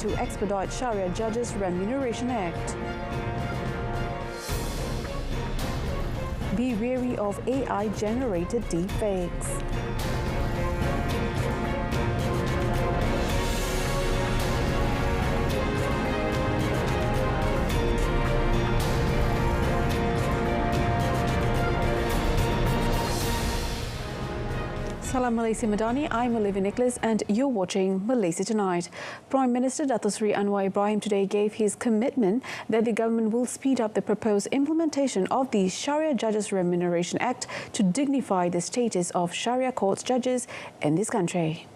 to expedite Sharia Judges Remuneration Act. Be wary of AI-generated deepfakes. Salam Malaysia Madani, I'm Olivia Nicholas and you're watching Malaysia Tonight. Prime Minister Dato Sri Anwar Ibrahim today gave his commitment that the government will speed up the proposed implementation of the Sharia Judges Remuneration Act to dignify the status of Sharia courts judges in this country.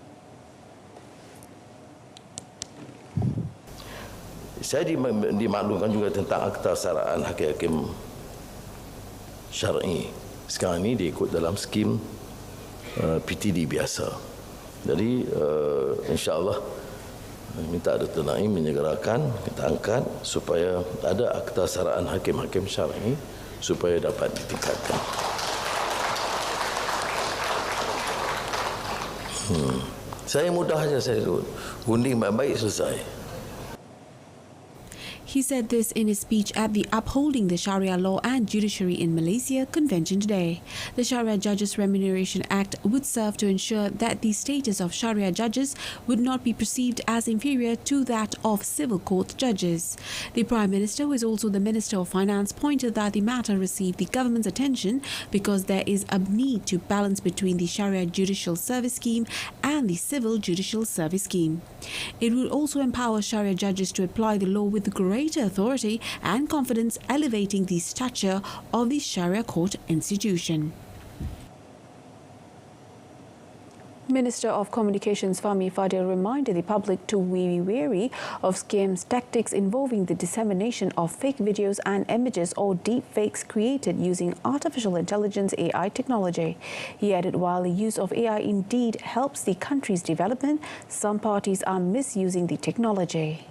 Saya dimaklumkan juga tentang akta saraan hakim-hakim syar'i. Sekarang ini diikut dalam skim PTD biasa. Jadi insya-Allah minta Dato' Naim menyegerakan kita angkat supaya ada akta saraan hakim-hakim syar'i supaya dapat ditingkatkan. Saya mudah saja saya gunting baik-baik selesai. He said this in his speech at the Upholding the Sharia Law and Judiciary in Malaysia convention today. The Sharia Judges Remuneration Act would serve to ensure that the status of Sharia judges would not be perceived as inferior to that of civil court judges. The Prime Minister, who is also the Minister of Finance, pointed that the matter received the government's attention because there is a need to balance between the Sharia Judicial Service Scheme and the Civil Judicial Service Scheme. It would also empower Sharia judges to apply the law with greater authority and confidence, elevating the stature of the Sharia court institution. Minister of Communications Fahmi Fadil reminded the public to be wary of scams tactics involving the dissemination of fake videos and images or deep fakes created using artificial intelligence AI technology. He added while the use of AI indeed helps the country's development, some parties are misusing the technology.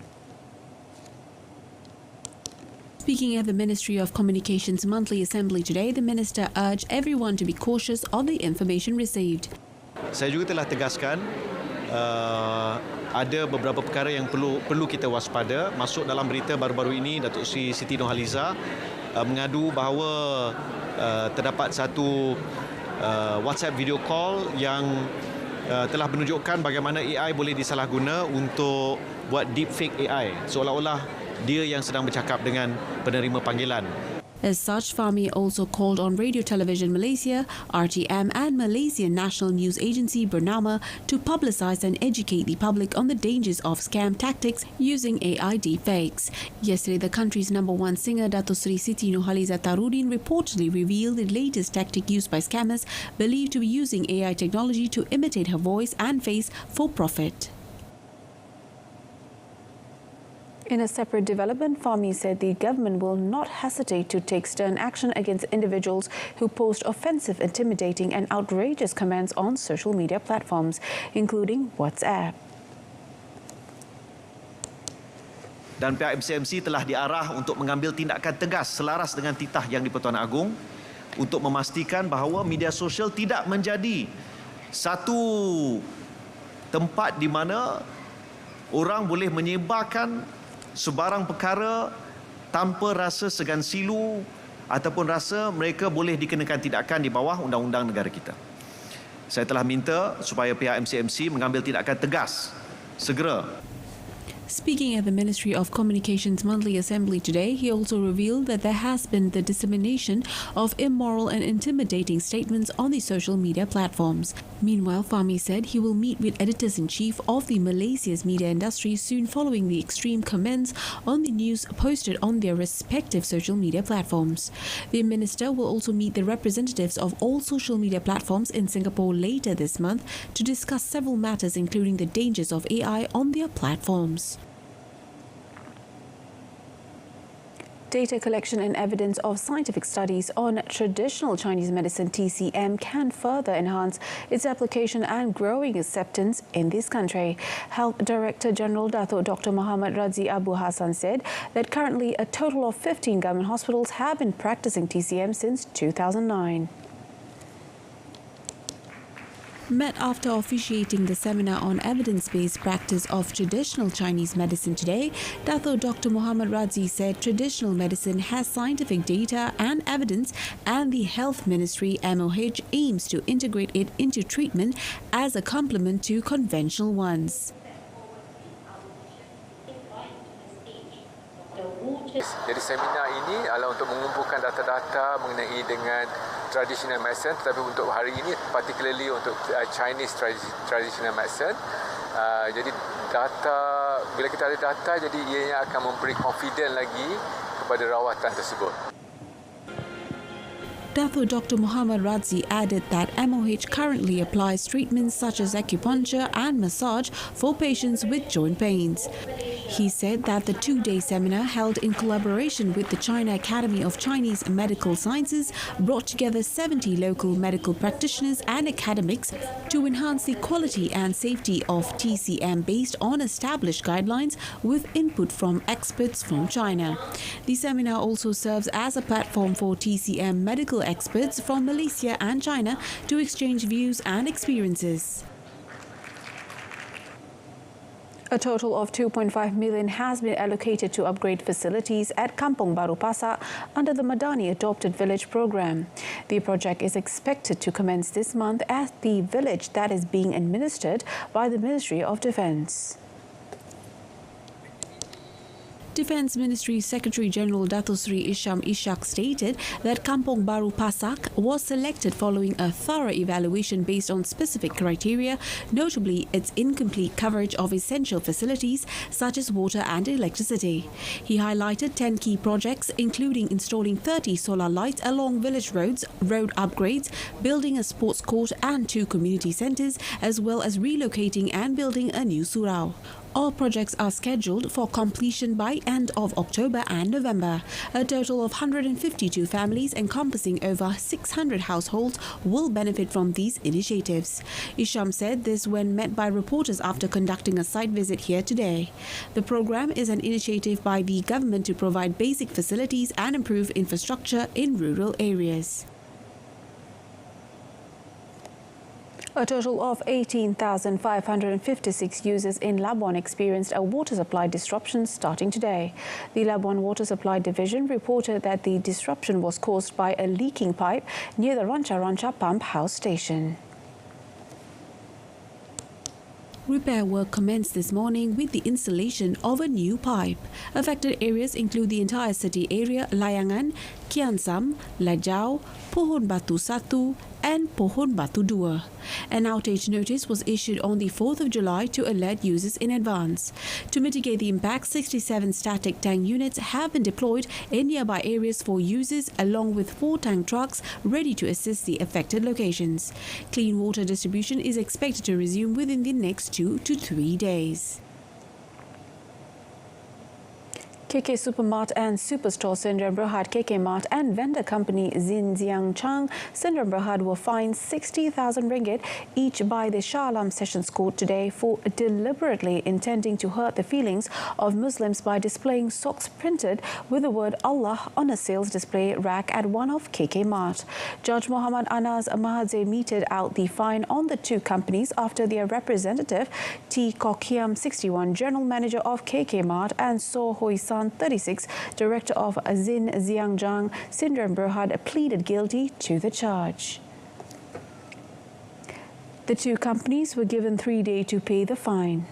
Speaking at the Ministry of Communications monthly assembly today, the minister urged everyone to be cautious of the information received. Saya juga telah tegaskan ada beberapa perkara yang perlu kita waspada. Masuk dalam berita baru-baru ini, Datuk Sri Siti Nurhaliza mengadu bahawa terdapat satu WhatsApp video call yang telah menunjukkan bagaimana AI boleh disalahguna untuk buat deepfake AI, seolah-olah dia yang sedang bercakap dengan penerima panggilan. As such, Fahmi also called on Radio Television Malaysia, RTM and Malaysian National News Agency Bernama to publicise and educate the public on the dangers of scam tactics using AI deepfakes. Yesterday, the country's #1 singer Dato' Sri Siti Nurhaliza Tarudin reportedly revealed the latest tactic used by scammers believed to be using AI technology to imitate her voice and face for profit. In a separate development, Fahmi said the government will not hesitate to take stern action against individuals who post offensive, intimidating and outrageous comments on social media platforms, including WhatsApp. Dan pihak MCMC telah diarah untuk mengambil tindakan tegas selaras dengan titah Yang di-Pertuan Agong untuk memastikan bahawa media sosial tidak menjadi satu tempat di mana orang boleh menyebarkan sebarang perkara tanpa rasa segan silu ataupun rasa mereka boleh dikenakan tindakan di bawah undang-undang negara kita. Saya telah minta supaya pihak MCMC mengambil tindakan tegas segera. Speaking at the Ministry of Communications monthly assembly today, he also revealed that there has been the dissemination of immoral and intimidating statements on the social media platforms. Meanwhile, Fahmi said he will meet with editors-in-chief of the Malaysia's media industry soon following the extreme comments on the news posted on their respective social media platforms. The minister will also meet the representatives of all social media platforms in Singapore later this month to discuss several matters including the dangers of AI on their platforms. Data collection and evidence of scientific studies on traditional Chinese medicine TCM can further enhance its application and growing acceptance in this country. Health Director General Dato' Dr. Muhammad Razi Abu Hassan said that currently a total of 15 government hospitals have been practicing TCM since 2009. Met after officiating the seminar on evidence-based practice of traditional Chinese medicine today, Dato Dr. Muhammad Razi said traditional medicine has scientific data and evidence, and the Health Ministry MOH aims to integrate it into treatment as a complement to conventional ones. Jadi seminar ini adalah untuk mengumpulkan data-data mengenai dengan traditional medicine, tetapi untuk hari ini particularly untuk Chinese traditional medicine. Jadi data, bila kita ada data, jadi ianya akan memberi confidence lagi kepada rawatan tersebut. Dato Dr. Muhammad Razi added that MOH currently applies treatments such as acupuncture and massage for patients with joint pains. He said that the two-day seminar held in collaboration with the China Academy of Chinese Medical Sciences brought together 70 local medical practitioners and academics to enhance the quality and safety of TCM based on established guidelines with input from experts from China. The seminar also serves as a platform for TCM medical experts from Malaysia and China to exchange views and experiences. A total of 2.5 million has been allocated to upgrade facilities at Kampung Baru Pasar under the Madani Adopted Village program. The project is expected to commence this month at the village that is being administered by the Ministry of Defence. Defence Ministry Secretary General Dato Sri Isham Ishak stated that Kampung Baru Pasak was selected following a thorough evaluation based on specific criteria, notably its incomplete coverage of essential facilities such as water and electricity. He highlighted 10 key projects, including installing 30 solar lights along village roads, road upgrades, building a sports court and 2 community centres, as well as relocating and building a new surau. All projects are scheduled for completion by end of October and November. A total of 152 families encompassing over 600 households will benefit from these initiatives. Isham said this when met by reporters after conducting a site visit here today. The program is an initiative by the government to provide basic facilities and improve infrastructure in rural areas. A total of 18,556 users in Labuan experienced a water supply disruption starting today. The Labuan Water Supply Division reported that the disruption was caused by a leaking pipe near the Rancha Rancha Pump House station. Repair work commenced this morning with the installation of a new pipe. Affected areas include the entire city area, Layangan, Kiansam, Lajau, Pohon Batu 1 and Pohon Batu 2. An outage notice was issued on the 4th of July to alert users in advance. To mitigate the impact, 67 static tank units have been deployed in nearby areas for users, along with 4 tank trucks ready to assist the affected locations. Clean water distribution is expected to resume within the next 2 to 3 days. KK Supermart and Superstore Syndrome Berhad, KK Mart and vendor company Xinjiang Chang Syndrome Berhad were fined 60,000 ringgit each by the Shah Alam Sessions Court today for deliberately intending to hurt the feelings of Muslims by displaying socks printed with the word Allah on a sales display rack at one of KK Mart. Judge Muhammad Anas Mahadze meted out the fine on the 2 companies after their representative T. Kokiam 61, General Manager of KK Mart, and So Hoi San 36, Director of Xinjiang Syndrome Berhad, pleaded guilty to the charge. The 2 companies were given 3 days to pay the fine.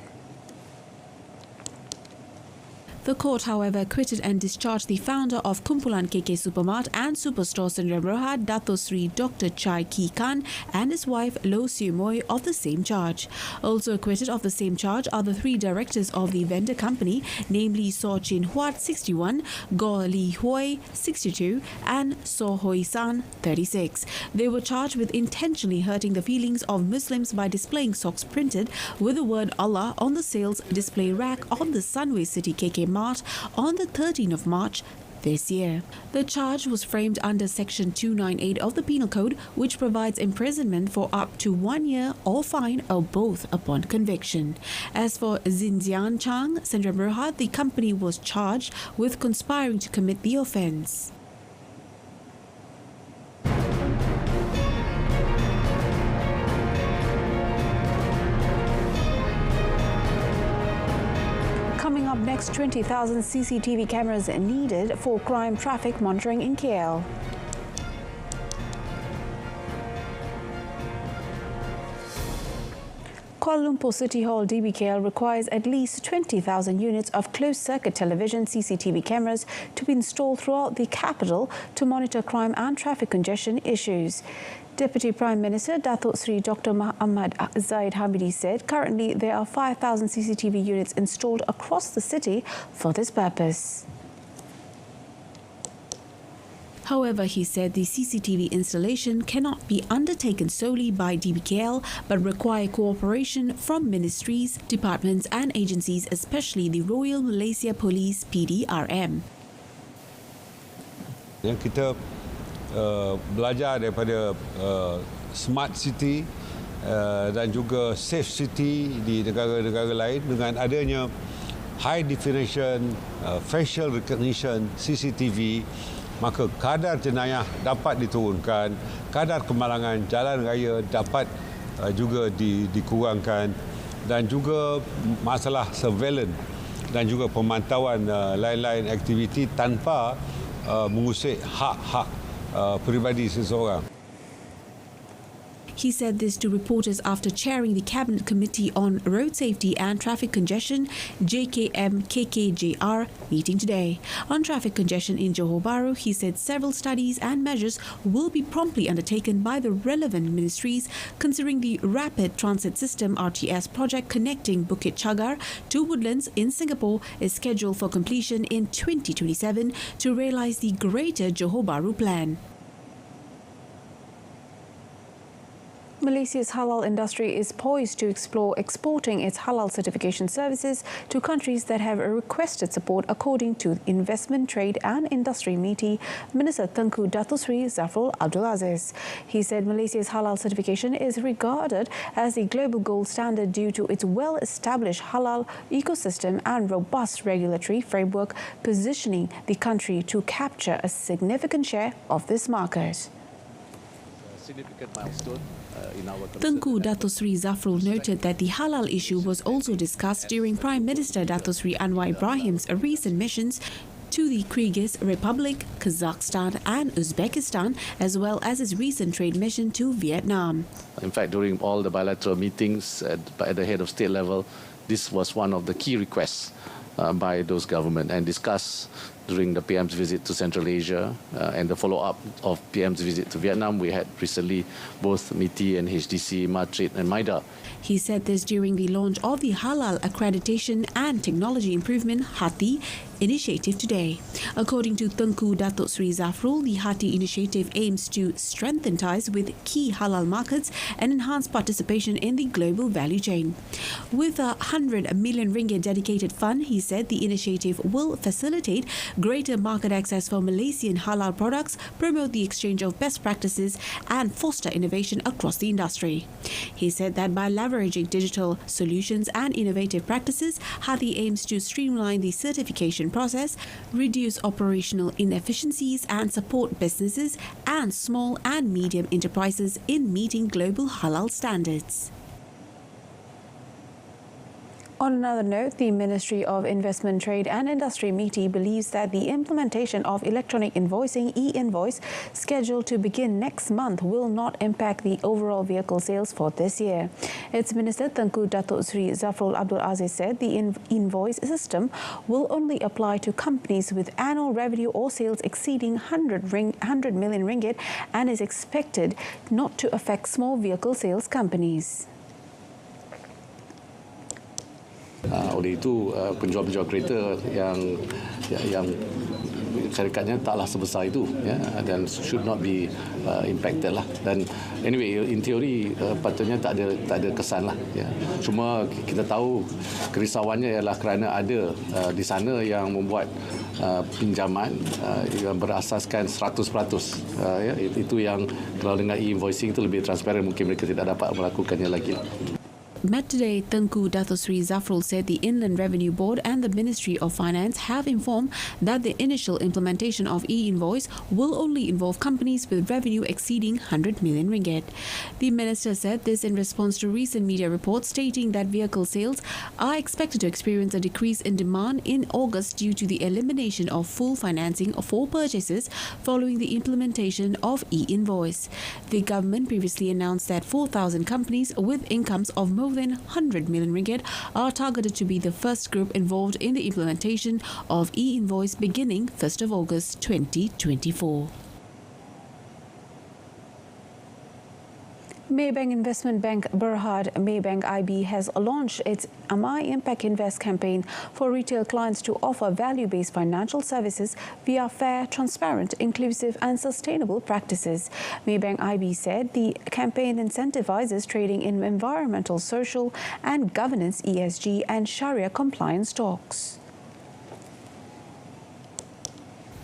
The court, however, acquitted and discharged the founder of Kumpulan KK Supermart and Superstore Syndrome Berhad, Dato Sri Dr. Chai Ki Khan, and his wife Lo Siu Moi of the same charge. Also acquitted of the same charge are the 3 directors of the vendor company, namely So Chin Huat 61, Go Li Hui 62, and So Hoi San 36. They were charged with intentionally hurting the feelings of Muslims by displaying socks printed with the word Allah on the sales display rack on the Sunway City KK Mart on the 13th of March this year. The charge was framed under Section 298 of the Penal Code, which provides imprisonment for up to 1 year or fine or both upon conviction. As for Xinjiang Chang Syndrome Berhad, the company was charged with conspiring to commit the offence. projects 20,000 CCTV cameras needed for crime traffic monitoring in KL. Kuala Lumpur City Hall DBKL requires at least 20,000 units of closed-circuit television CCTV cameras to be installed throughout the capital to monitor crime and traffic congestion issues. Deputy Prime Minister Datuk Seri Dr. Muhammad Zaid Hamidi said currently there are 5,000 CCTV units installed across the city for this purpose. However, he said the CCTV installation cannot be undertaken solely by DBKL but require cooperation from ministries, departments and agencies, especially the Royal Malaysia Police PDRM. Yang kita belajar daripada smart city dan juga safe city di negara-negara lain dengan adanya high definition facial recognition CCTV, maka kadar jenayah dapat diturunkan, kadar kemalangan jalan raya dapat juga dikurangkan dan juga masalah surveillance dan juga pemantauan lain-lain aktiviti tanpa mengusik hak-hak peribadi seseorang. He said this to reporters after chairing the Cabinet Committee on Road Safety and Traffic Congestion JKM-KKJR meeting today. On traffic congestion in Johor Bahru, he said several studies and measures will be promptly undertaken by the relevant ministries, considering the Rapid Transit System RTS project connecting Bukit Chagar to Woodlands in Singapore is scheduled for completion in 2027 to realise the Greater Johor Bahru Plan. Malaysia's halal industry is poised to explore exporting its halal certification services to countries that have requested support, according to Investment, Trade and Industry MITI Minister Tengku Datuk Seri Zafrul Abdul Aziz. He said Malaysia's halal certification is regarded as the global gold standard due to its well-established halal ecosystem and robust regulatory framework, positioning the country to capture a significant share of this market. Significant milestone in our Tengku Datuk Seri Zafrul noted that the halal issue was also discussed during Prime Minister Datuk Seri Anwar Ibrahim's recent missions to the Kyrgyz Republic, Kazakhstan and Uzbekistan, as well as his recent trade mission to Vietnam. In fact, during all the bilateral meetings at the head of state level, this was one of the key requests by those governments and discussed during the PM's visit to Central Asia and the follow-up of PM's visit to Vietnam. We had recently both MITI and HDC, Mart and MIDA. He said this during the launch of the Halal Accreditation and Technology Improvement HATI initiative today. According to Tengku Datuk Seri Zafrul, the HATI initiative aims to strengthen ties with key halal markets and enhance participation in the global value chain. With a 100 million ringgit dedicated fund, he said the initiative will facilitate greater market access for Malaysian halal products, promote the exchange of best practices and foster innovation across the industry. He said that by leveraging digital solutions and innovative practices, HATI aims to streamline the certification process, reduce operational inefficiencies and support businesses and small and medium enterprises in meeting global halal standards. On another note, the Ministry of Investment, Trade and Industry MITI believes that the implementation of electronic invoicing e-invoice scheduled to begin next month will not impact the overall vehicle sales for this year. Its Minister Tengku Datuk Seri Zafrul Abdul Aziz said the invoice system will only apply to companies with annual revenue or sales exceeding 100 million ringgit and is expected not to affect small vehicle sales companies. Oleh itu penjual-penjual kereta yang syarikatnya taklah sebesar itu, ya, dan should not be impacted lah. Dan anyway, in theory patutnya tak ada kesan lah, ya. Cuma kita tahu kerisauannya ialah kerana ada di sana yang membuat pinjaman yang berasaskan 100%, ya. Itu yang kalau dengan e-invoicing itu lebih transparan, mungkin mereka tidak dapat melakukannya lagi. met today, Tengku Dato Sri Zafrul said the Inland Revenue Board and the Ministry of Finance have informed that the initial implementation of e-invoice will only involve companies with revenue exceeding 100 million ringgit. The minister said this in response to recent media reports stating that vehicle sales are expected to experience a decrease in demand in August due to the elimination of full financing for purchases following the implementation of e-invoice. The government previously announced that 4,000 companies with incomes of more than 100 million ringgit are targeted to be the first group involved in the implementation of e-invoice beginning 1st of August 2024. Maybank Investment Bank Berhad Maybank IB has launched its Amai Impact Invest campaign for retail clients to offer value-based financial services via fair, transparent, inclusive and sustainable practices. Maybank IB said the campaign incentivizes trading in environmental, social and governance ESG and Sharia compliance stocks.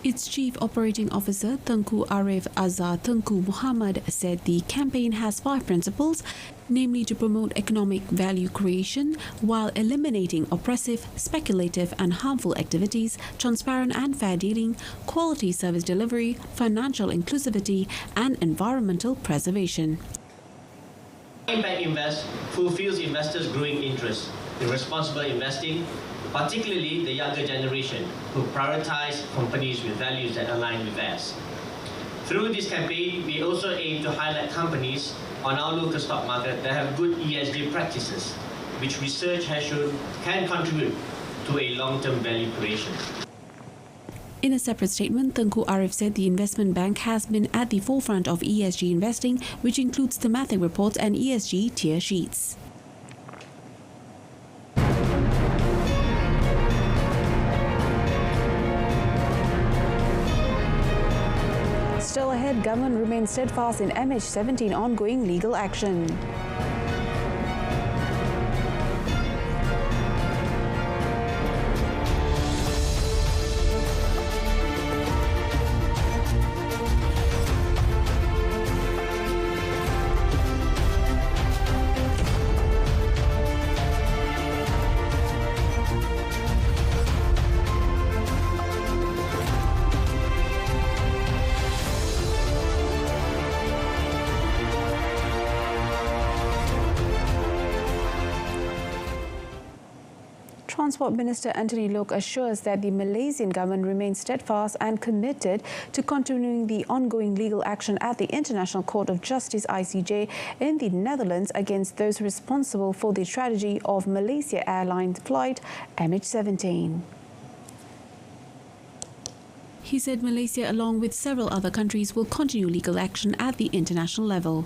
Its Chief Operating Officer, Tengku Arif Azhar Tengku Muhammad, said the campaign has 5 principles, namely to promote economic value creation while eliminating oppressive, speculative and harmful activities, transparent and fair dealing, quality service delivery, financial inclusivity and environmental preservation. Impact Invest fulfills investors' growing interest in responsible investing, particularly the younger generation who prioritize companies with values that align with theirs. Through this campaign, we also aim to highlight companies on our local stock market that have good ESG practices, which research has shown can contribute to a long-term value creation. In a separate statement, Tengku Arif said the investment bank has been at the forefront of ESG investing, which includes thematic reports and ESG tier sheets. Still ahead, government remains steadfast in MH17 ongoing legal action. Transport Minister Anthony Loke assures that the Malaysian government remains steadfast and committed to continuing the ongoing legal action at the International Court of Justice ICJ in the Netherlands against those responsible for the tragedy of Malaysia Airlines flight MH17. He said Malaysia, along with several other countries, will continue legal action at the international level.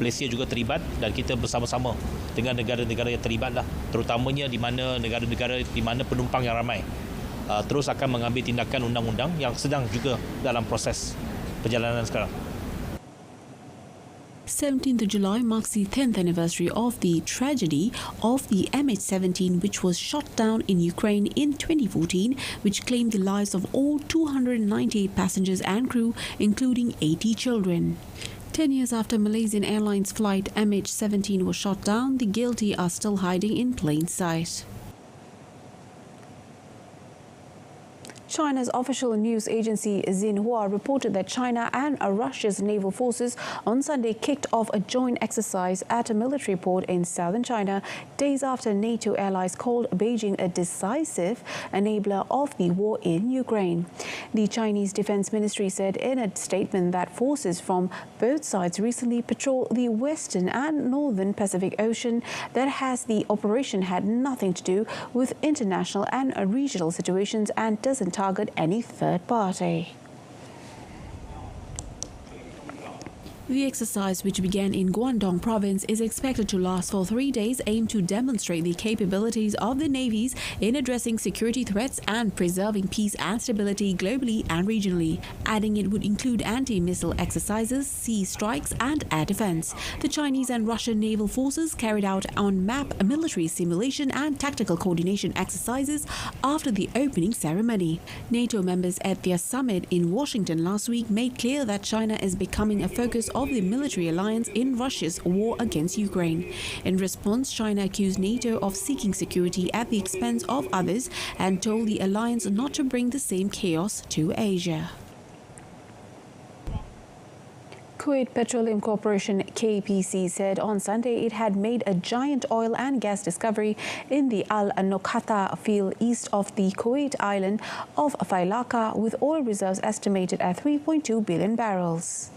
Malaysia juga terlibat dan kita bersama-sama dengan negara-negara yang terlibat lah, terutamanya di mana negara-negara di mana penumpang yang ramai terus akan mengambil tindakan undang-undang yang sedang juga dalam proses perjalanan sekarang. 17th of July marks the 10th anniversary of the tragedy of the MH17, which was shot down in Ukraine in 2014, which claimed the lives of all 298 passengers and crew, including 80 children. 10 years after Malaysian Airlines flight MH17 was shot down, the guilty are still hiding in plain sight. China's official news agency Xinhua reported that China and Russia's naval forces on Sunday kicked off a joint exercise at a military port in southern China, days after NATO allies called Beijing a decisive enabler of the war in Ukraine. The Chinese Defense Ministry said in a statement that forces from both sides recently patrolled the western and northern Pacific Ocean, that the operation had nothing to do with international and regional situations and doesn't target any third party. The exercise, which began in Guangdong province, is expected to last for 3 days, aimed to demonstrate the capabilities of the navies in addressing security threats and preserving peace and stability globally and regionally. Adding it would include anti-missile exercises, sea strikes and air defense. The Chinese and Russian naval forces carried out on-map military simulation and tactical coordination exercises after the opening ceremony. NATO members at their summit in Washington last week made clear that China is becoming a focus of the military alliance in Russia's war against Ukraine. In response, China accused NATO of seeking security at the expense of others and told the alliance not to bring the same chaos to Asia. Kuwait Petroleum Corporation KPC said on Sunday it had made a giant oil and gas discovery in the Al Nokhatha field east of the Kuwait island of Failaka, with oil reserves estimated at 3.2 billion barrels.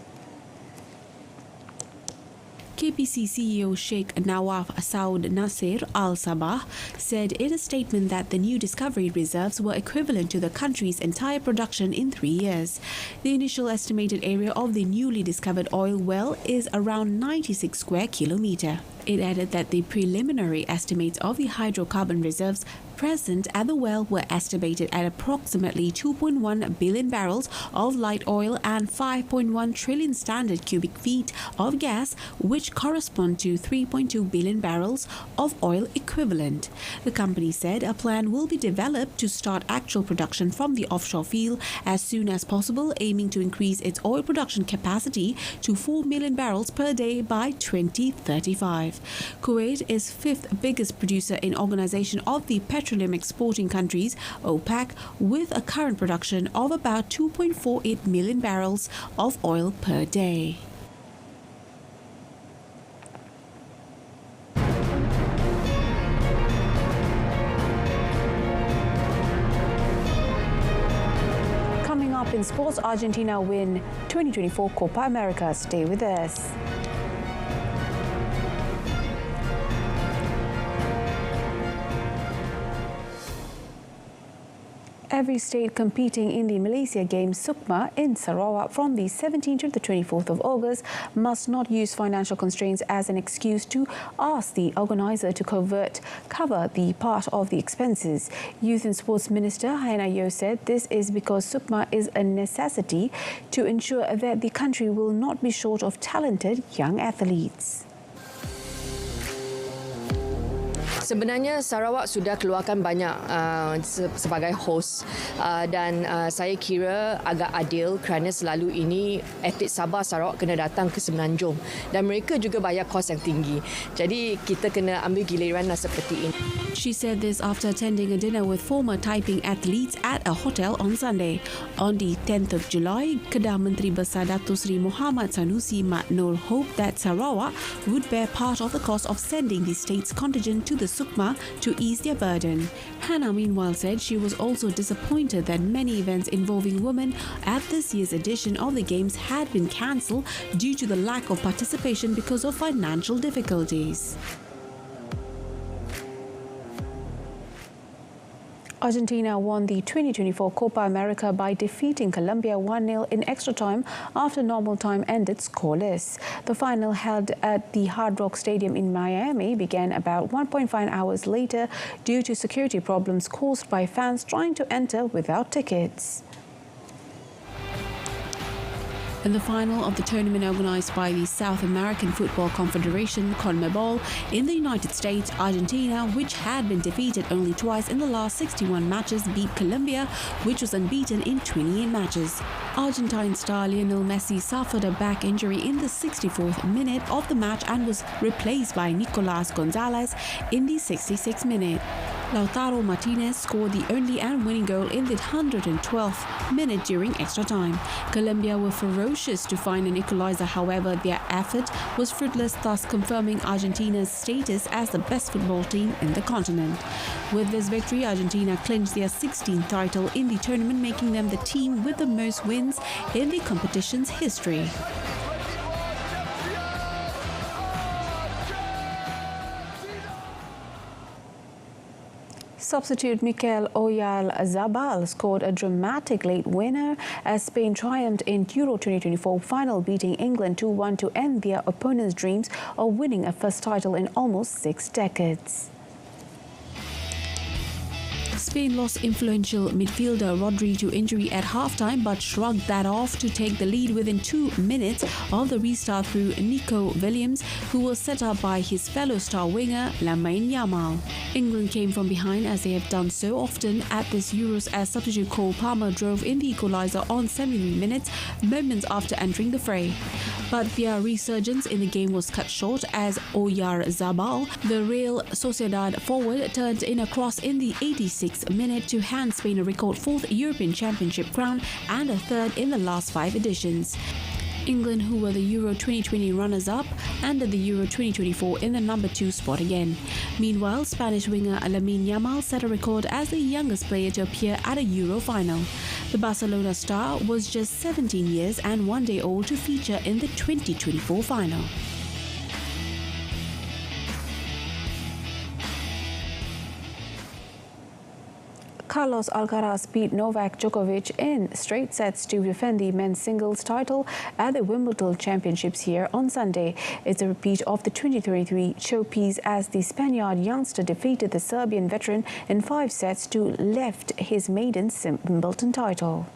KPC CEO Sheikh Nawaf Saud Nasir Al Sabah said in a statement that the new discovery reserves were equivalent to the country's entire production in 3 years. The initial estimated area of the newly discovered oil well is around 96 square kilometre. It added that the preliminary estimates of the hydrocarbon reserves present at the well were estimated at approximately 2.1 billion barrels of light oil and 5.1 trillion standard cubic feet of gas, which correspond to 3.2 billion barrels of oil equivalent. The company said a plan will be developed to start actual production from the offshore field as soon as possible, aiming to increase its oil production capacity to 4 million barrels per day by 2035. Kuwait is fifth biggest producer in Organization of the Petroleum Exporting Countries, OPEC, with a current production of about 2.48 million barrels of oil per day. Coming up in sports, Argentina win 2024 Copa America. Stay with us. Every state competing in the Malaysia Games Sukma in Sarawak from the 17th to the 24th of August must not use financial constraints as an excuse to ask the organizer to cover the part of the expenses. Youth and Sports Minister Haiana Yeo said this is because Sukma is a necessity to ensure that the country will not be short of talented young athletes. Sebenarnya Sarawak sudah keluarkan banyak sebagai host dan saya kira agak adil kerana selalu ini atlet Sabah Sarawak kena datang ke Semenanjung dan mereka juga bayar kos yang tinggi. Jadi kita kena ambil giliran seperti ini. She said this after attending a dinner with former typing athletes at a hotel on Sunday. On the 10th of July, Kedah Menteri Besar Datuk Seri Muhammad Sanusi Mat Nur hoped that Sarawak would bear part of the cost of sending the state's contingent to the Sukma to ease their burden. Hannah meanwhile said she was also disappointed that many events involving women at this year's edition of the Games had been cancelled due to the lack of participation because of financial difficulties. Argentina won the 2024 Copa America by defeating Colombia 1-0 in extra time after normal time ended scoreless. The final, held at the Hard Rock Stadium in Miami, began about 1.5 hours later due to security problems caused by fans trying to enter without tickets. In the final of the tournament organised by the South American Football Confederation, CONMEBOL, in the United States, Argentina, which had been defeated only twice in the last 61 matches, beat Colombia, which was unbeaten in 28 matches. Argentine star Lionel Messi suffered a back injury in the 64th minute of the match and was replaced by Nicolas Gonzalez in the 66th minute. Lautaro Martinez scored the only and winning goal in the 112th minute during extra time. Colombia were ferocious to find an equaliser, however their effort was fruitless, thus confirming Argentina's status as the best football team in the continent. With this victory, Argentina clinched their 16th title in the tournament, making them the team with the most wins in the competition's history. Substitute Mikel Oyarzabal scored a dramatic late winner as Spain triumphed in Euro 2024 final, beating England 2-1 to end their opponents' dreams of winning a first title in almost 6 decades. Spain lost influential midfielder Rodri to injury at halftime but shrugged that off to take the lead within 2 minutes of the restart through Nico Williams, who was set up by his fellow star winger Lamine Yamal. England came from behind as they have done so often at this Euros as substitute Cole Palmer drove in the equaliser on 73 minutes, moments after entering the fray. But their resurgence in the game was cut short as Oyarzabal, the Real Sociedad forward, turned in a cross in the 86th minute to hand Spain a record 4th European Championship crown and a 3rd in the last 5 editions. England, who were the Euro 2020 runners-up, ended the Euro 2024 in the number 2 spot again. Meanwhile, Spanish winger Lamine Yamal set a record as the youngest player to appear at a Euro final. The Barcelona star was just 17 years and 1 day old to feature in the 2024 final. Carlos Alcaraz beat Novak Djokovic in straight sets to defend the men's singles title at the Wimbledon Championships here on Sunday. It's a repeat of the 2023 showpiece as the Spaniard youngster defeated the Serbian veteran in 5 sets to lift his maiden Wimbledon title.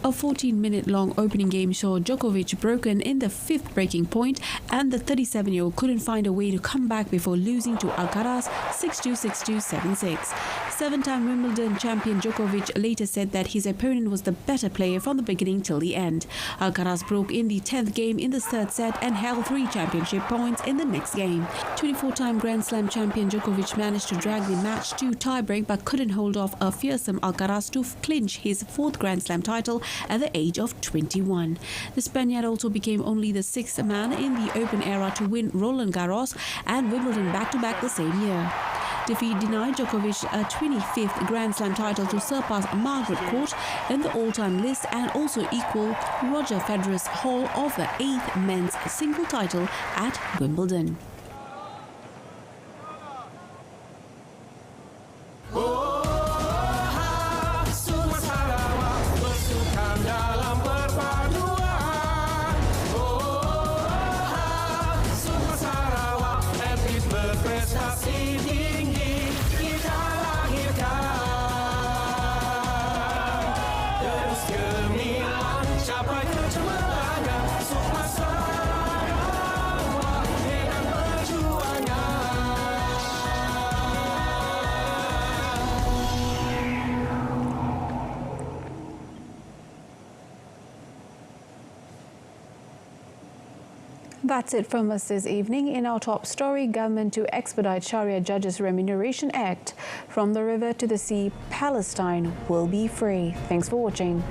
A 14-minute-long opening game saw Djokovic broken in the 5th breaking point, and the 37-year-old couldn't find a way to come back before losing to Alcaraz 6-2, 6-2, 7-6. 7-time Wimbledon champion Djokovic later said that his opponent was the better player from the beginning till the end. Alcaraz broke in the 10th game in the 3rd set and held 3 championship points in the next game. 24-time Grand Slam champion Djokovic managed to drag the match to tiebreak but couldn't hold off a fearsome Alcaraz to clinch his 4th Grand Slam title at the age of 21. The Spaniard also became only the 6th man in the Open era to win Roland Garros and Wimbledon back-to-back the same year. Defeat denied Djokovic a 25th Grand Slam title to surpass Margaret Court in the all-time list and also equal Roger Federer's haul of the 8th men's single title at Wimbledon. That's it from us this evening. In our top story, government to expedite Sharia judges' remuneration act. From the river to the sea, Palestine will be free. Thanks for watching.